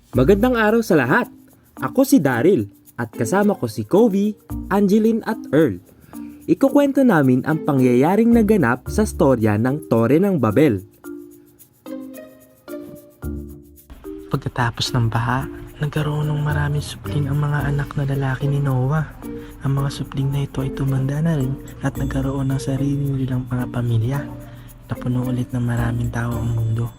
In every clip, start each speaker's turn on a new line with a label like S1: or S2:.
S1: Magandang araw sa lahat! Ako si Daryl at kasama ko si Covey, Angeline at Earl. Ikukwento namin ang pangyayaring naganap sa storya ng Tore ng Babel.
S2: Pagkatapos ng baha, nagkaroon ng maraming supling ang mga anak na lalaki ni Noah. Ang mga supling na ito ay tumanda na rin at nagkaroon ng sarili nilang mga pamilya. Napuno ulit ng maraming tao ang mundo.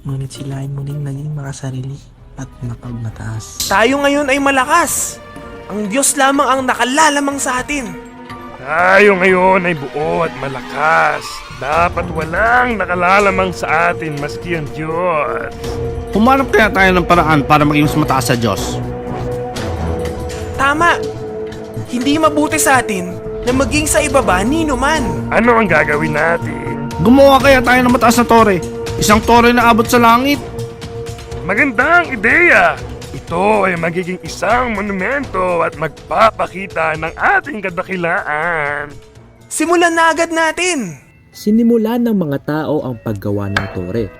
S2: Ngunit sila ay muling naging makasarili at mapagmataas.
S3: Tayo ngayon ay malakas. Ang Diyos lamang ang nakalalamang sa atin.
S4: Tayo ngayon ay buo at malakas. Dapat walang nakalalamang sa atin maski ang Diyos.
S5: Humanap kaya tayo ng paraan para maging mas mataas sa Diyos.
S3: Tama. Hindi mabuti sa atin na maging sa ibaba nino man.
S4: Ano ang gagawin natin?
S5: Gumawa kaya tayo ng mataas na tore. Isang tore na abot sa langit.
S4: Magandang ideya! Ito ay magiging isang monumento at magpapakita ng ating kadakilaan.
S3: Simulan na agad natin.
S1: Sinimulan ng mga tao ang paggawa ng tore.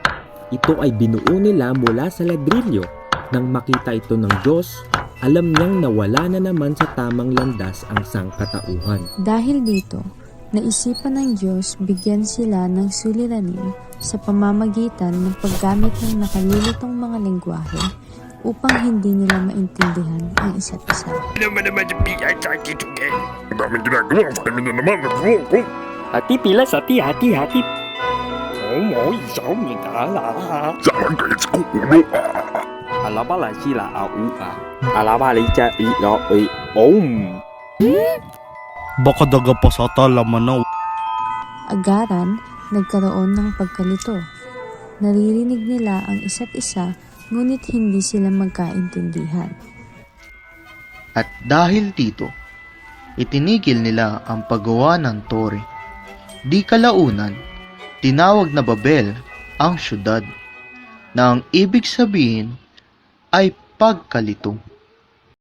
S1: Ito ay binuo nila mula sa ladrilyo. Nang makita ito ng Diyos, alam niyang nawala na naman sa tamang landas ang sangkatauhan.
S6: Dahil dito, naisipan ng Diyos bigyan sila ng suliranin sa pamamagitan ng paggamit ng nakalilitong mga lengguwahe upang hindi nila maintindihan ang isa't isa.
S4: Ang daming ginagawa sa amin na naman.
S1: Hati pila sati hati. Oh, isaw mi dala.
S4: Saan kayo sa kukulo?
S1: Alaba la sila a. Alaba li cha i lo i om.
S5: Baka daga pa sa talaman na.
S6: Agaran, nagkaroon ng pagkalito. Naririnig nila ang isa't isa ngunit hindi sila magkaintindihan.
S7: At dahil dito, itinigil nila ang paggawa ng tore. Di kalaunan, tinawag na Babel ang syudad, na ang ibig sabihin ay pagkalito.